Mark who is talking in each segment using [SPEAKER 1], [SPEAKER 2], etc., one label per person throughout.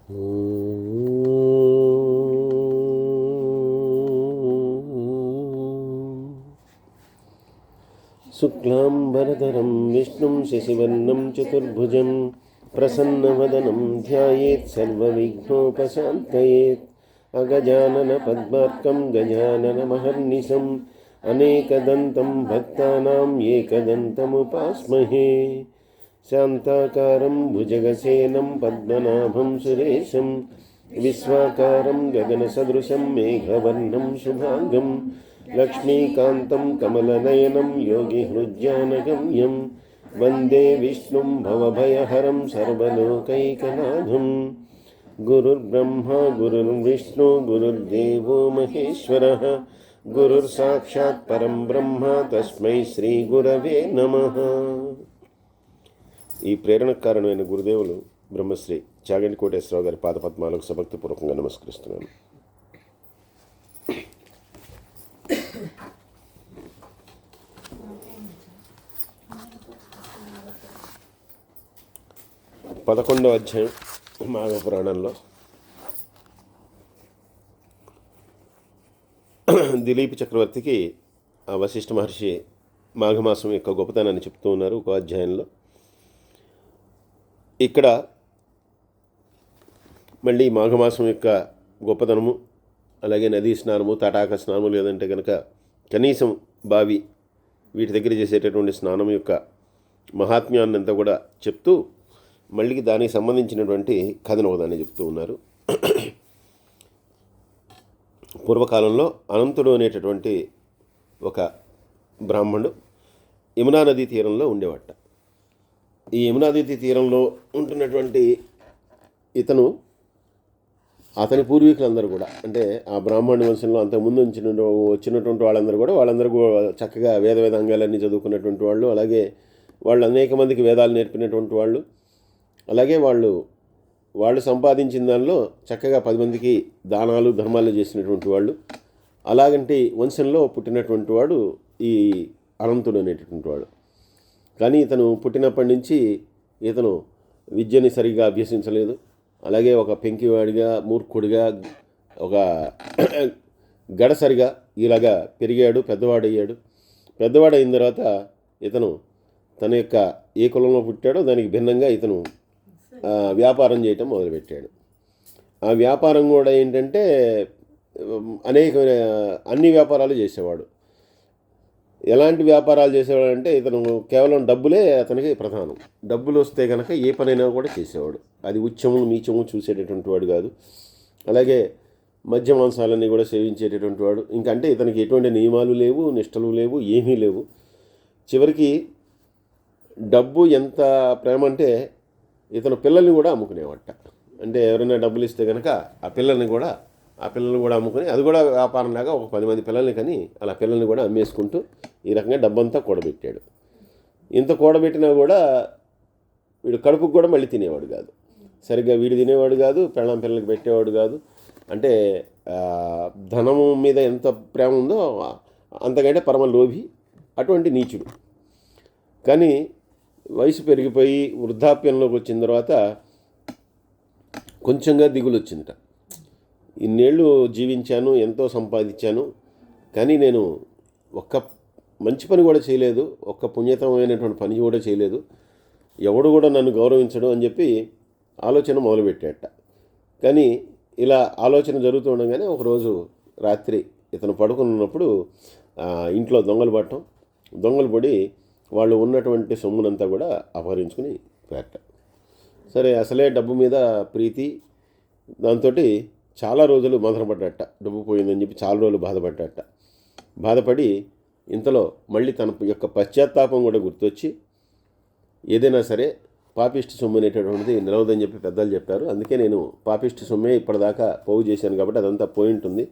[SPEAKER 1] శుక్లాంబరధరం విష్ణుం శశివర్ణం చతుర్భుజం ప్రసన్నవదనం ధ్యాయేత్ సర్వవిఘ్నోపశాంతయేత్. అగజానన పద్మార్కం గజాననమహర్నిశం అనేకదంతం భక్తానాం ఏకదంతముపాస్మహే. శాంతాకారం భుజగసేనం పద్మనాభం సురేశం విశ్వాకారం గగనసదృశం మేఘవర్ణం శుభాంగం లక్ష్మీకాంతం కమలనయనం యోగిహృజ్ఞానగమ్యం వందే విష్ణుం భవభయహరం సర్వలోకైకనాథం. గురుర్బ్రహ్మా గురుర్విష్ణు గురుర్దేవో మహేశ్వరః గురుర్సాక్షాత్ పరం బ్రహ్మ తస్మై శ్రీ గురవే నమః. ఈ ప్రేరణకు కారణమైన గురుదేవులు బ్రహ్మశ్రీ చాగంటి కోటేశ్వరరావు గారి పాదపద్మాలకు సభక్తిపూర్వకంగా నమస్కరిస్తున్నాను. పదకొండవ అధ్యాయం మాఘపురాణంలో దిలీప్ చక్రవర్తికి ఆ వశిష్ఠ మహర్షి మాఘమాసం యొక్క గొప్పతనాన్ని చెప్తూ ఉన్నారు ఒక అధ్యాయంలో. ఇక్కడ మళ్ళీ మాఘమాసం యొక్క గొప్పతనము, అలాగే నదీ స్నానము, తటాక స్నానము, లేదంటే కనుక కనీసం బావి, వీటి దగ్గర చేసేటటువంటి స్నానం యొక్క మహాత్మ్యాన్ని అంతా కూడా చెప్తూ మళ్ళీ దానికి సంబంధించినటువంటి కథను ఒకదాన్ని చెప్తూ ఉన్నారు. పూర్వకాలంలో అనంతుడు అనేటటువంటి ఒక బ్రాహ్మణుడు యమునా నదీ తీరంలో ఉండేవాట. ఈ యమునా నదీ తీరంలో ఉంటున్నటువంటి ఇతను, అతని పూర్వీకులందరూ కూడా, అంటే ఆ బ్రాహ్మణ వంశంలో అంతకుముందు వచ్చినటువంటి వాళ్ళందరూ చక్కగా వేదాంగాలన్నీ చదువుకున్నటువంటి వాళ్ళు, అలాగే వాళ్ళు అనేక మందికి వేదాలు నేర్పినటువంటి వాళ్ళు, అలాగే వాళ్ళు సంపాదించిన దానిలో చక్కగా 10 మందికి దానాలు ధర్మాలు చేసినటువంటి వాళ్ళు. అలాగంటి వంశంలో పుట్టినటువంటి వాడు ఈ అనంతుడు అనేటటువంటి వాడు. కానీ ఇతను పుట్టినప్పటి నుంచి ఇతను విద్యని సరిగా అభ్యసించలేదు. అలాగే ఒక పెంకివాడిగా, మూర్ఖుడిగా, ఒక గడసరిగా ఇలాగా పెరిగాడు, పెద్దవాడయ్యాడు. పెద్దవాడైన తర్వాత ఇతను తన యొక్క ఏ కులంలో పుట్టాడో దానికి భిన్నంగా ఇతను వ్యాపారం చేయటం మొదలుపెట్టాడు. ఆ వ్యాపారం కూడా ఏంటంటే అన్ని వ్యాపారాలు చేసేవాడు. ఎలాంటి వ్యాపారాలు చేసేవాడు అంటే ఇతను కేవలం డబ్బులే అతనికి ప్రధానం. డబ్బులు వస్తే కనుక ఏ పనైనా కూడా చేసేవాడు. అది ఉచ్చము నీచము చూసేటటువంటి వాడు కాదు. అలాగే మద్య మాంసాలన్నీ కూడా సేవించేటటువంటి వాడు. ఇంకంటే ఇతనికి ఎటువంటి నియమాలు లేవు, నిష్టలు లేవు, ఏమీ లేవు. చివరికి డబ్బు ఎంత ప్రేమ అంటే ఇతను పిల్లల్ని కూడా అమ్ముకునేవాట. అంటే ఎవరైనా డబ్బులు ఇస్తే కనుక ఆ పిల్లల్ని కూడా అమ్ముకుని, అది కూడా వ్యాపారంలాగా ఒక 10 మంది పిల్లల్ని కానీ అలా పిల్లల్ని కూడా అమ్మేసుకుంటూ ఈ రకంగా డబ్బంతా కూడబెట్టాడు. ఇంత కూడబెట్టినా కూడా వీడు కడుపుకు కూడా మళ్ళీ తినేవాడు కాదు. సరిగ్గా వీడు తినేవాడు కాదు, పిల్లలకి పెట్టేవాడు కాదు. అంటే ధనము మీద ఎంత ప్రేమ ఉందో అంతకంటే పరమ లోభి, అటువంటి నీచుడు. కానీ వయసు పెరిగిపోయి వృద్ధాప్యంలోకి వచ్చిన తర్వాత కొంచెంగా దిగులు వచ్చిందట. ఇన్నేళ్ళు జీవించాను, ఎంతో సంపాదించాను, కానీ నేను ఒక్క మంచి పని కూడా చేయలేదు, ఒక్క పుణ్యతమైనటువంటి పని కూడా చేయలేదు, ఎవడు కూడా నన్ను గౌరవించడు అని చెప్పి ఆలోచన మొదలుపెట్టాట. కానీ ఇలా ఆలోచన జరుగుతూ ఉండగానే ఒకరోజు రాత్రి ఇతను పడుకున్నప్పుడు ఇంట్లో దొంగలు పడి వాళ్ళు ఉన్నటువంటి సొమ్మునంతా కూడా అపహరించుకుని పోయాట. సరే, అసలే డబ్బు మీద ప్రీతి, దాంతో చాలా రోజులు మదనపడ్డట. డబ్బు పోయిందని చెప్పి చాలా రోజులు బాధపడి ఇంతలో మళ్ళీ తన యొక్క పశ్చాత్తాపం కూడా గుర్తొచ్చి, ఏదైనా సరే పాపిష్టి సొమ్ము అనేటటువంటిది నిలవదని చెప్పి పెద్దలు చెప్పారు. అందుకే నేను పాపిష్టి సొమ్మే ఇప్పటిదాకా పోగు చేశాను కాబట్టి అదంతా పోయి ఉంటుంది.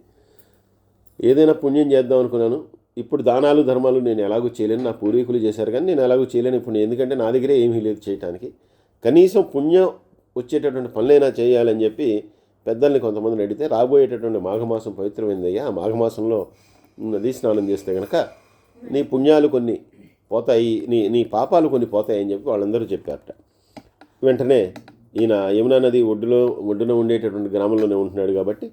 [SPEAKER 1] ఏదైనా పుణ్యం చేద్దాం అనుకున్నాను. ఇప్పుడు దానాలు ధర్మాలు నేను ఎలాగూ చేయలేను, నా పూర్వీకులు చేశారు కానీ నేను ఎలాగూ చేయలేను ఇప్పుడు, ఎందుకంటే నా దగ్గరే ఏమీ లేదు చేయటానికి. కనీసం పుణ్యం వచ్చేటటువంటి పనులైనా చేయాలని చెప్పి పెద్దల్ని కొంతమందిని అడిగితే, రాబోయేటటువంటి మాఘమాసం పవిత్రమైందయ్యా, ఆ మాఘమాసంలో నదీ స్నానం చేస్తే కనుక నీ పుణ్యాలు కొన్ని పోతాయి, నీ పాపాలు కొన్ని పోతాయని చెప్పి వాళ్ళందరూ చెప్పారట. వెంటనే ఈయన యమునా నది ఒడ్డున ఉండేటటువంటి గ్రామంలోనే ఉంటున్నాడు కాబట్టి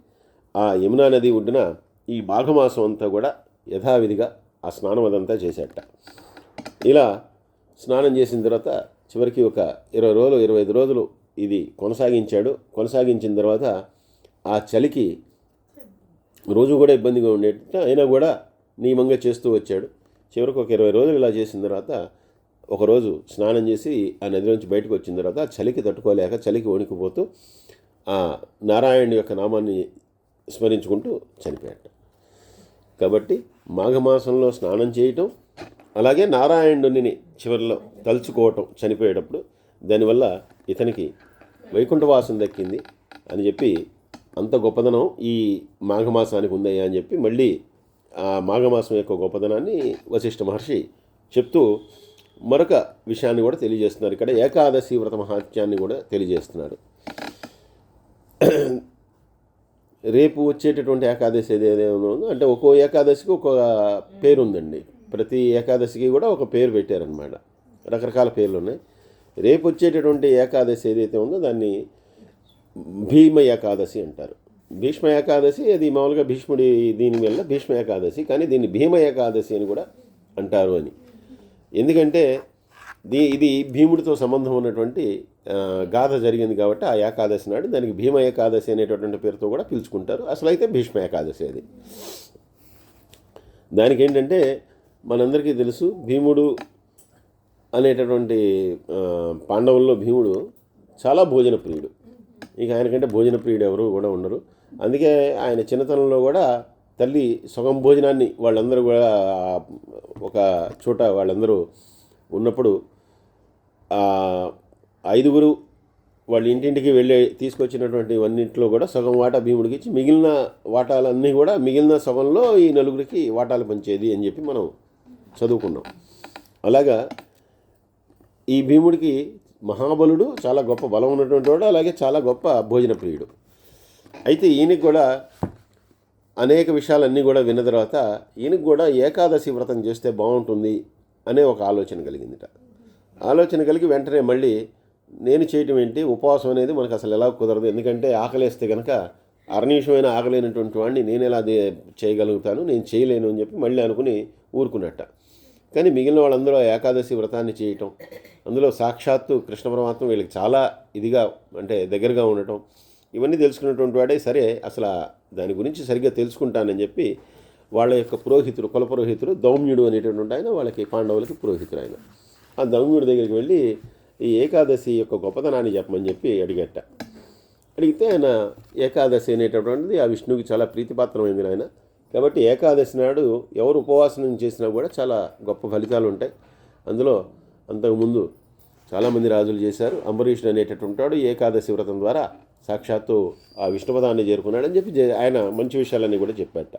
[SPEAKER 1] ఆ యమునా నది ఒడ్డున ఈ మాఘమాసం అంతా కూడా యథావిధిగా ఆ స్నానం అదంతా చేసేట. ఇలా స్నానం చేసిన తర్వాత చివరికి ఒక 20 రోజులు 25 రోజులు ఇది కొనసాగించిన తర్వాత ఆ చలికి రోజు కూడా ఇబ్బందిగా ఉండేట అయినా కూడా నియమంగా చేస్తూ వచ్చాడు. చివరికి ఒక 20 రోజులు ఇలా చేసిన తర్వాత ఒకరోజు స్నానం చేసి ఆ నదిలోంచి బయటకు వచ్చిన తర్వాత చలికి తట్టుకోలేక చలికి వణికిపోతూ ఆ నారాయణుడి యొక్క నామాన్ని స్మరించుకుంటూ చనిపోయాడు. కాబట్టి మాఘమాసంలో స్నానం చేయటం, అలాగే నారాయణుడిని చివరిలో తలుచుకోవటం చనిపోయేటప్పుడు, దానివల్ల ఇతనికి వైకుంఠవాసం దక్కింది అని చెప్పి అంత గొప్పదనం ఈ మాఘమాసానికి ఉందయ్యా అని చెప్పి మళ్ళీ ఆ మాఘమాసం యొక్క గొప్పదనాన్ని వశిష్ఠ మహర్షి చెప్తూ మరొక విషయాన్ని కూడా తెలియజేస్తున్నారు. ఇక్కడ ఏకాదశి వ్రత మహాత్యాన్ని కూడా తెలియజేస్తున్నారు. రేపు వచ్చేటటువంటి ఏకాదశి ఏదైనా ఉందో అంటే ఒక్కో ఏకాదశికి ఒక్కో పేరు ఉందండి. ప్రతి ఏకాదశికి కూడా ఒక పేరు పెట్టారనమాట. రకరకాల పేర్లు ఉన్నాయి. రేపు వచ్చేటటువంటి ఏకాదశి ఏదైతే ఉందో దాన్ని భీమ ఏకాదశి అంటారు. భీష్మ ఏకాదశి అది మామూలుగా భీష్ముడి దీని వల్ల భీష్మ ఏకాదశి, కానీ దీన్ని భీమ ఏకాదశి అని కూడా అంటారు అని. ఎందుకంటే ఇది భీముడితో సంబంధం ఉన్నటువంటి గాథ జరిగింది కాబట్టి ఆ ఏకాదశి నాడు దానికి భీమ ఏకాదశి అనేటటువంటి పేరుతో కూడా పిలుచుకుంటారు. అసలు అయితే భీష్మ ఏకాదశి అది. దానికి ఏంటంటే మనందరికీ తెలుసు, భీముడు అనేటటువంటి పాండవుల్లో భీముడు చాలా భోజన ప్రియుడు. ఇక ఆయనకంటే భోజన ప్రియుడు ఎవరు కూడా ఉండరు. అందుకే ఆయన చిన్నతనంలో కూడా తల్లి సగం భోజనాన్ని వాళ్ళందరూ కూడా ఒక చోట వాళ్ళందరూ ఉన్నప్పుడు 5 వాళ్ళ ఇంటింటికి వెళ్ళి తీసుకొచ్చినటువంటి అన్నింటిలో కూడా సగం వాటా భీముడికి ఇచ్చి మిగిలిన వాటాలన్నీ కూడా మిగిలిన సగంలో ఈ 4 వాటాలు పంచేది అని చెప్పి మనం చదువుకున్నాం. అలాగా ఈ భీముడికి మహాబలుడు, చాలా గొప్ప బలం ఉన్నటువంటి వాడు, అలాగే చాలా గొప్ప భోజన ప్రియుడు. అయితే ఈయనకి కూడా అనేక విషయాలన్నీ కూడా విన్న తర్వాత ఈయనకు కూడా ఏకాదశి వ్రతం చేస్తే బాగుంటుంది అనే ఒక ఆలోచన కలిగిందిట. ఆలోచన కలిగి వెంటనే మళ్ళీ నేను చేయటం ఏంటి, ఉపవాసం అనేది మనకు అసలు ఎలా కుదరదు, ఎందుకంటే ఆకలేస్తే కనుక అరనిమిషమైన ఆకలేనటువంటి వాడిని నేను ఎలా చేయగలుగుతాను, నేను చేయలేను అని చెప్పి మళ్ళీ అనుకుని ఊరుకున్నట్ట. కానీ మిగిలిన వాళ్ళందరూ ఏకాదశి వ్రతాన్ని చేయటం, అందులో సాక్షాత్తు కృష్ణ పరమాత్మ వీళ్ళకి చాలా ఇదిగా అంటే దగ్గరగా ఉండటం, ఇవన్నీ తెలుసుకున్నటువంటి వాడే సరే అసలు దాని గురించి సరిగ్గా తెలుసుకుంటానని చెప్పి వాళ్ళ యొక్క పురోహితుడు, కుల పురోహితుడు దౌమ్యుడు అనేటటువంటి ఆయన వాళ్ళకి పాండవులకి పురోహితుడు. ఆయన ఆ దౌమ్యుడి దగ్గరికి వెళ్ళి ఈ ఏకాదశి యొక్క గొప్పతనాన్ని చెప్పమని చెప్పి అడిగితే ఆయన ఏకాదశి అనేటటువంటిది ఆ విష్ణువుకి చాలా ప్రీతిపాత్రమైంది ఆయన. కాబట్టి ఏకాదశి నాడు ఎవరు ఉపవాసం చేసినా కూడా చాలా గొప్ప ఫలితాలు ఉంటాయి. అందులో అంతకుముందు చాలామంది రాజులు చేశారు. అంబరీషుడు అనేటటువంటి వాడు ఏకాదశి వ్రతం ద్వారా సాక్షాత్తు ఆ విష్ణుపదాన్ని చేరుకున్నాడని చెప్పి ఆయన మంచి విషయాలన్నీ కూడా చెప్పాట.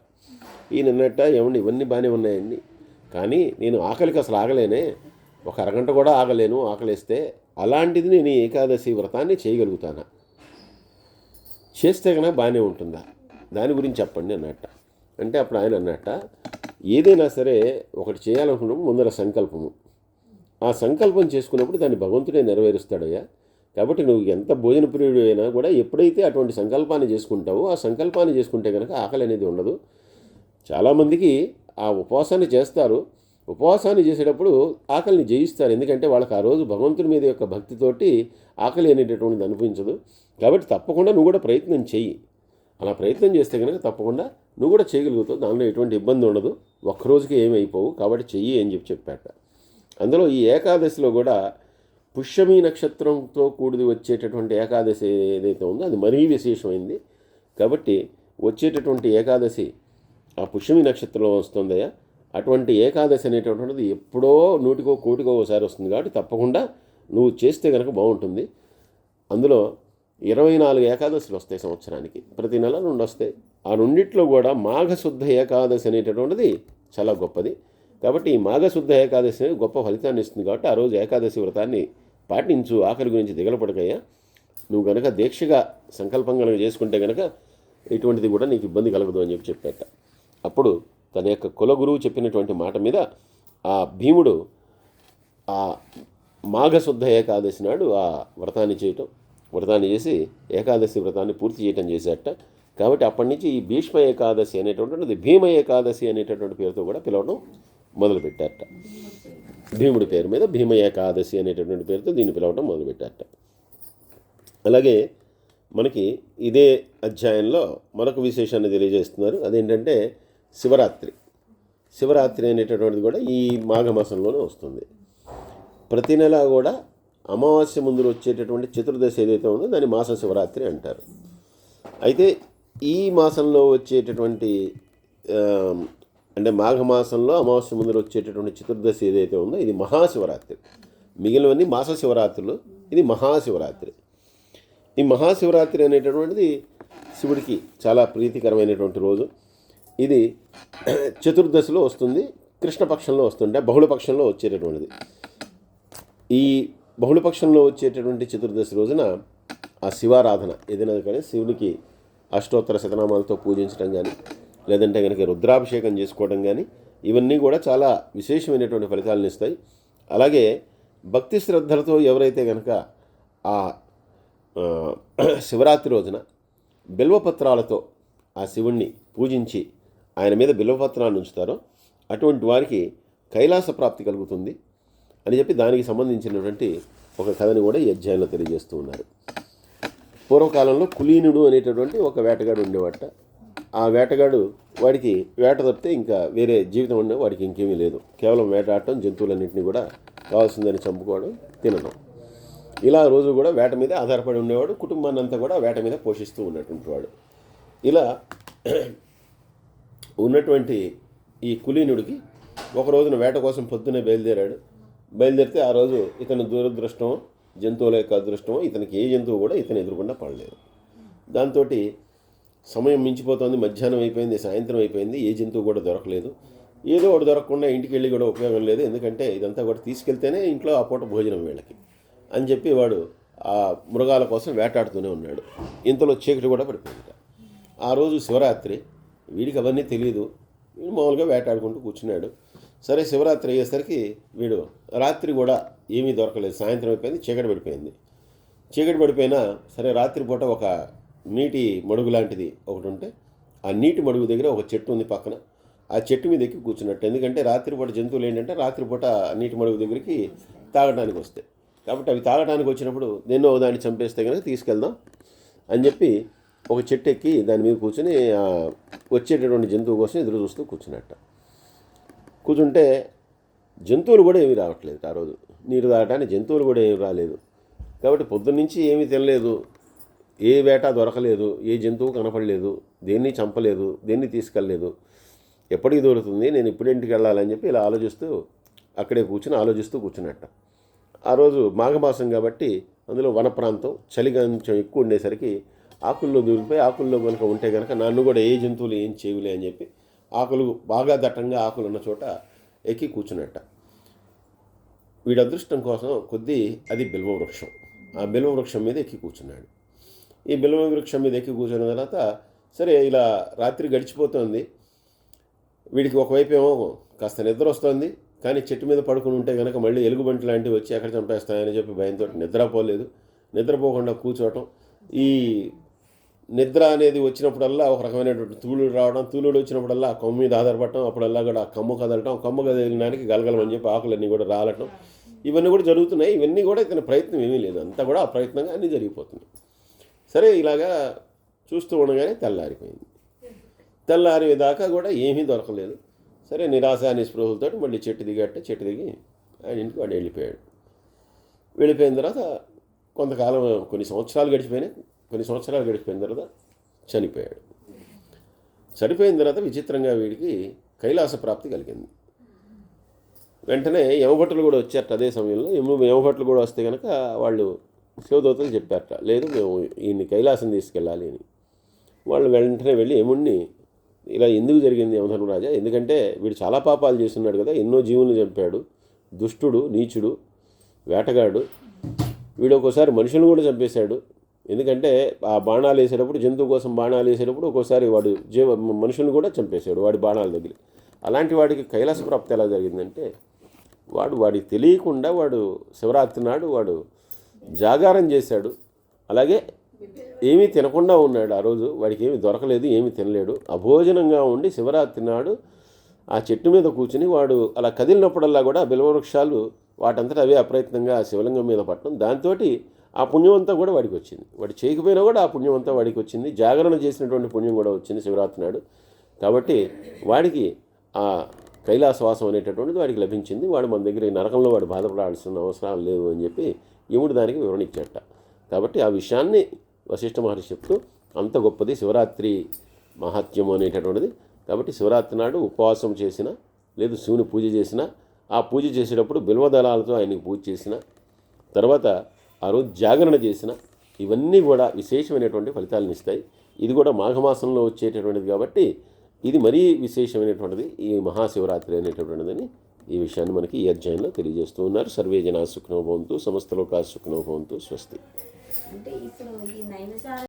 [SPEAKER 1] ఈయన అన్నట్ట, ఏమండి ఇవన్నీ బాగానే ఉన్నాయండి, కానీ నేను ఆకలికి అసలు ఆగలేనే, ఒక అరగంట కూడా ఆగలేను ఆకలేస్తే, అలాంటిది నేను ఏకాదశి వ్రతాన్ని చేయగలుగుతానా, చేస్తే కన్నా బాగానే ఉంటుందా, దాని గురించి చెప్పండి అన్నట్ట. అంటే అప్పుడు ఆయన అన్నట్ట, ఏదైనా సరే ఒకటి చేయాలనుకున్నప్పుడు ముందర సంకల్పము, ఆ సంకల్పం చేసుకున్నప్పుడు దాన్ని భగవంతుడే నెరవేరుస్తాడయ్యా. కాబట్టి నువ్వు ఎంత భోజన ప్రియుడు అయినా కూడా ఎప్పుడైతే అటువంటి సంకల్పాన్ని చేసుకుంటావో ఆ సంకల్పాన్ని చేసుకుంటే కనుక ఆకలి అనేది ఉండదు. చాలామందికి ఆ ఉపవాసాన్ని చేస్తారు, ఉపవాసాన్ని చేసేటప్పుడు ఆకలిని జయిస్తారు, ఎందుకంటే వాళ్ళకి ఆ రోజు భగవంతుని మీద యొక్క భక్తితోటి ఆకలి అనేటటువంటిది అనిపించదు. కాబట్టి తప్పకుండా నువ్వు కూడా ప్రయత్నం చెయ్యి. అలా ప్రయత్నం చేస్తే కనుక తప్పకుండా నువ్వు కూడా చేయగలుగుతావు, దానిలో ఎటువంటి ఇబ్బంది ఉండదు, ఒక్కరోజుకి ఏమి అయిపోవు, కాబట్టి చెయ్యి అని చెప్పాట. అందులో ఈ ఏకాదశిలో కూడా పుష్యమి నక్షత్రంతో కూడి వచ్చేటటువంటి ఏకాదశి ఏదైతే ఉందో అది మరీ విశేషమైంది. కాబట్టి వచ్చేటటువంటి ఏకాదశి ఆ పుష్యమి నక్షత్రంలో వస్తుందయ్యా. అటువంటి ఏకాదశి అనేటటువంటిది ఎప్పుడో 100కో 1,00,00,000 ఒకసారి వస్తుంది, కాబట్టి తప్పకుండా నువ్వు చేస్తే కనుక బాగుంటుంది. అందులో 24 ఏకాదశులు వస్తాయి సంవత్సరానికి, ప్రతి నెల 2 వస్తాయి. ఆ రెండిట్లో కూడా మాఘశుద్ధ ఏకాదశి అనేటటువంటిది చాలా గొప్పది. కాబట్టి ఈ మాఘశుద్ధ ఏకాదశి గొప్ప ఫలితాన్ని ఇస్తుంది. కాబట్టి ఆ రోజు ఏకాదశి వ్రతాన్ని పాటించు, ఆకలి గురించి దిగలపడకయ్యా. నువ్వు కనుక దీక్షగా సంకల్పం కనుక చేసుకుంటే కనుక ఇటువంటిది కూడా నీకు ఇబ్బంది కలగదు అని చెప్పాట. అప్పుడు తన యొక్క కులగురువు చెప్పినటువంటి మాట మీద ఆ భీముడు ఆ మాఘశుద్ధ ఏకాదశి నాడు ఆ వ్రతాన్ని చేయటం, వ్రతాన్ని చేసి ఏకాదశి వ్రతాన్ని పూర్తి చేయటం చేసేట. కాబట్టి అప్పటి నుంచి ఈ భీష్మ ఏకాదశి అనేటటువంటిది భీమ ఏకాదశి అనేటటువంటి పేరుతో కూడా పిలవడం మొదలుపెట్టారట. భీముడి పేరు మీద భీమ ఏకాదశి అనేటటువంటి పేరుతో దీన్ని పిలవడం మొదలుపెట్టారట. అలాగే మనకి ఇదే అధ్యాయంలో మరొక విశేషాన్ని తెలియజేస్తున్నారు. అదేంటంటే శివరాత్రి. శివరాత్రి అనేటటువంటిది కూడా ఈ మాఘమాసంలోనే వస్తుంది. ప్రతి నెల కూడా అమావాస్య ముందు వచ్చేటటువంటి చతుర్దశి ఏదైతే ఉందో దాన్ని మాస శివరాత్రి అంటారు. అయితే ఈ మాసంలో వచ్చేటటువంటి అంటే మాఘమాసంలో అమావాస్య ముందు వచ్చేటటువంటి చతుర్దశి ఏదైతే ఉందో ఇది మహాశివరాత్రి. మిగిలినవన్నీ మాస శివరాత్రులు, ఇది మహాశివరాత్రి. ఈ మహాశివరాత్రి అనేటటువంటిది శివుడికి చాలా ప్రీతికరమైనటువంటి రోజు. ఇది చతుర్దశిలో వస్తుంది, కృష్ణపక్షంలో వస్తుంటే బహుళపక్షంలో వచ్చేటటువంటిది. ఈ బహుళపక్షంలో వచ్చేటటువంటి చతుర్దశి రోజున ఆ శివారాధన ఏదైనా కానీ శివునికి అష్టోత్తర శతనామాలతో పూజించడం కానీ, లేదంటే కనుక రుద్రాభిషేకం చేసుకోవడం కానీ, ఇవన్నీ కూడా చాలా విశేషమైనటువంటి ఫలితాలను ఇస్తాయి. అలాగే భక్తి శ్రద్ధలతో ఎవరైతే కనుక ఆ శివరాత్రి రోజున బిల్వపత్రాలతో ఆ శివుణ్ణి పూజించి ఆయన మీద బిల్వపత్రాన్ని ఉంచుతారో అటువంటి వారికి కైలాస ప్రాప్తి కలుగుతుంది అని చెప్పి దానికి సంబంధించినటువంటి ఒక కథని కూడా ఈ అధ్యాయంలో తెలియజేస్తూ ఉన్నారు. పూర్వకాలంలో కులీనుడు అనేటటువంటి ఒక వేటగాడు ఉండేవాట. ఆ వేటగాడు వాడికి వేట తప్పితే ఇంకా వేరే జీవితం ఉండే వాడికి ఇంకేమీ లేదు. కేవలం వేటాడటం, జంతువులన్నింటినీ కూడా కావాల్సిందని చంపుకోవడం, తినడం, ఇలా రోజు కూడా వేట మీద ఆధారపడి ఉండేవాడు. కుటుంబాన్ని అంతా కూడా వేట మీద పోషిస్తూ ఉన్నటువంటి వాడు. ఇలా ఉన్నటువంటి ఈ కులీనుడికి ఒక రోజున వేట కోసం పొద్దున్నే బయలుదేరితే ఆ రోజు ఇతను దురదృష్టమో జంతువుల యొక్క అదృష్టమో ఇతనికి ఏ జంతువు కూడా ఇతను ఎదురుకుండా పడలేదు. దాంతో సమయం మించిపోతుంది, మధ్యాహ్నం అయిపోయింది, సాయంత్రం అయిపోయింది, ఏ జంతువు కూడా దొరకలేదు. ఏదో ఒకటి దొరకకుండా ఇంటికి వెళ్ళి కూడా ఉపయోగం లేదు, ఎందుకంటే ఇదంతా కూడా తీసుకెళ్తేనే ఇంట్లో ఆ పూట భోజనం వీళ్ళకి అని చెప్పి వాడు ఆ మృగాల కోసం వేటాడుతూనే ఉన్నాడు. ఇంతలో చీకటి కూడా పడిపోయింది. ఆ రోజు శివరాత్రి, వీడికి అవన్నీ తెలియదు. వీడు మామూలుగా వేటాడుకుంటూ కూర్చున్నాడు. సరే, శివరాత్రి అయ్యేసరికి వీడు రాత్రి కూడా ఏమీ దొరకలేదు. సాయంత్రం అయిపోయింది, చీకటి పడిపోయినా సరే రాత్రిపూట ఒక నీటి మడుగు లాంటిది ఒకటి ఉంటే ఆ నీటి మడుగు దగ్గర ఒక చెట్టు ఉంది పక్కన. ఆ చెట్టు మీద ఎక్కి కూర్చున్నట్టు. ఎందుకంటే రాత్రిపూట జంతువులు ఏంటంటే రాత్రిపూట నీటి మడుగు దగ్గరికి తాగడానికి వస్తాయి. కాబట్టి అవి తాగడానికి వచ్చినప్పుడు దేన్నో దాన్ని చంపేస్తే కనుక తీసుకెళ్దాం అని చెప్పి ఒక చెట్టు ఎక్కి దాని మీద కూర్చొని వచ్చేటటువంటి జంతువు కోసం ఎదురు చూస్తూ కూర్చుంటే జంతువులు కూడా ఏమీ రావట్లేదు. ఆ రోజు నీరు తాగడానికి జంతువులు కూడా ఏమీ రాలేదు. కాబట్టి పొద్దున్నుంచి ఏమీ తినలేదు, ఏ వేట దొరకలేదు, ఏ జంతువు కనపడలేదు, దేన్ని చంపలేదు, దేన్ని తీసుకెళ్ళలేదు. ఎప్పటికి దొరుకుతుంది, నేను ఇప్పుడు ఇంటికి వెళ్ళాలని చెప్పి ఇలా అక్కడే ఆలోచిస్తూ కూర్చున్నట్ట. ఆ రోజు మాఘమాసం కాబట్టి అందులో వన ప్రాంతం, చలి కొంచెం ఎక్కువ ఉండేసరికి ఆకుల్లో దూరిపోయి ఆకుల్లో కనుక ఉంటే కనుక నన్ను కూడా ఏ జంతువులు ఏం చేయలే అని చెప్పి ఆకులు బాగా దట్టంగా ఆకులు ఉన్న చోట ఎక్కి కూర్చున్నట్ట. వీడి అదృష్టం కోసం అది బిల్వవృక్షం. ఆ బిల్వవృక్షం మీద ఎక్కి కూర్చున్నాడు. ఈ బిల్వవృక్షం మీద ఎక్కి కూర్చున్న తర్వాత సరే ఇలా రాత్రి గడిచిపోతుంది. వీడికి ఒకవైపు ఏమో కాస్త నిద్ర వస్తుంది, కానీ చెట్టు మీద పడుకుని ఉంటే కనుక మళ్ళీ ఎలుగుబంటి లాంటివి వచ్చి ఎక్కడ చంపేస్తాయని చెప్పి భయంతో నిద్రపోకుండా కూర్చోవటం. ఈ నిద్ర అనేది వచ్చినప్పుడల్లా ఒక రకమైనటువంటి తూలుడు వచ్చినప్పుడల్లా ఆ కొమ్ము మీద ఆధారపడటం, అప్పుడల్లా కూడా ఆ కమ్ము కదలడానికి గలగలమని చెప్పి ఆకులన్నీ కూడా రాలటం, ఇవన్నీ కూడా జరుగుతున్నాయి. ఇవన్నీ కూడా ఇతని ప్రయత్నం ఏమీ లేదు, అంతా కూడా ఆ ప్రయత్నంగా అన్నీ జరిగిపోతున్నాయి. సరే, ఇలాగా చూస్తూ ఉండగానే తెల్లారేదాకా కూడా ఏమీ దొరకలేదు. సరే, నిరాశ నిస్పృహలతో మళ్ళీ చెట్టు దిగి ఆయన ఇంటికి వాడు వెళ్ళిపోయిన తర్వాత కొంతకాలం కొన్ని సంవత్సరాలు గడిచిపోయిన తర్వాత చనిపోయిన తర్వాత విచిత్రంగా వీడికి కైలాస ప్రాప్తి కలిగింది. వెంటనే యమభట్టులు కూడా వచ్చారట. అదే సమయంలో యమభట్టులు కూడా వస్తే కనుక వాళ్ళు శివదూతలు చెప్పారట, లేదు మేము ఈయన్ని కైలాసం తీసుకెళ్ళాలి అని. వాళ్ళు వెంటనే వెళ్ళి యముణ్ణి ఇలా ఎందుకు జరిగింది యమధర్మరాజా, ఎందుకంటే వీడు చాలా పాపాలు చేస్తున్నాడు కదా, ఎన్నో జీవులను చంపాడు, దుష్టుడు, నీచుడు, వేటగాడు. వీడు ఒక్కోసారి మనుషులను కూడా చంపేశాడు. ఎందుకంటే ఆ బాణాలు వేసేటప్పుడు, జంతువు కోసం బాణాలు వేసేటప్పుడు ఒక్కోసారి వాడు మనుషులను కూడా చంపేశాడు వాడి బాణాల దగ్గర. అలాంటి వాడికి కైలాస ప్రాప్తి ఎలా జరిగిందంటే వాడికి తెలియకుండా శివరాత్రి నాడు జాగారం చేశాడు. అలాగే ఏమీ తినకుండా ఉన్నాడు ఆ రోజు, వాడికి ఏమీ దొరకలేదు, ఏమీ తినలేడు. అభోజనంగా ఉండి శివరాత్రి నాడు ఆ చెట్టు మీద కూర్చుని వాడు అలా కదిలినప్పుడల్లా కూడా బిల్వవృక్షాలు వాటంతటా అవే అప్రయత్నంగా ఆ శివలింగం మీద పట్టడం, దాంతో ఆ పుణ్యం అంతా కూడా వాడికి వచ్చింది. వాడు చేయకపోయినా కూడా ఆ పుణ్యం అంతా వాడికి వచ్చింది. జాగరణ చేసినటువంటి పుణ్యం కూడా వచ్చింది శివరాత్రి నాడు. కాబట్టి వాడికి ఆ కైలాసవాసం అనేటటువంటిది వాడికి లభించింది. వాడు మన దగ్గర ఈ నరకంలో వాడు బాధపడాల్సిన అవసరం లేదు అని చెప్పి యముడు దానికి వివరణ ఇచ్చాట. కాబట్టి ఆ విషయాన్ని వశిష్ఠ మహర్షి చెప్తూ అంత గొప్పది శివరాత్రి మహాత్మ్యం అనేటటువంటిది. కాబట్టి శివరాత్రి నాడు ఉపవాసం చేసిన, లేదు శివుని పూజ చేసిన, ఆ పూజ చేసేటప్పుడు బిల్వదళాలతో ఆయనకి పూజ చేసిన తర్వాత ఆ రోజు జాగరణ చేసిన, ఇవన్నీ కూడా విశేషమైనటువంటి ఫలితాలను ఇస్తాయి. ఇది కూడా మాఘమాసంలో వచ్చేటటువంటిది కాబట్టి ఇది మరీ విశేషమైనటువంటిది ఈ మహాశివరాత్రి అనేటటువంటిదని ఈ విషయాన్ని మనకి ఈ అధ్యాయంలో తెలియజేస్తూ ఉన్నారు. సర్వే జనా సుఖినో భవంతు, సమస్త లోకా సుఖినో భవంతు. స్వస్తి.
[SPEAKER 2] అంటే ఇప్పుడు ఈ నైనసార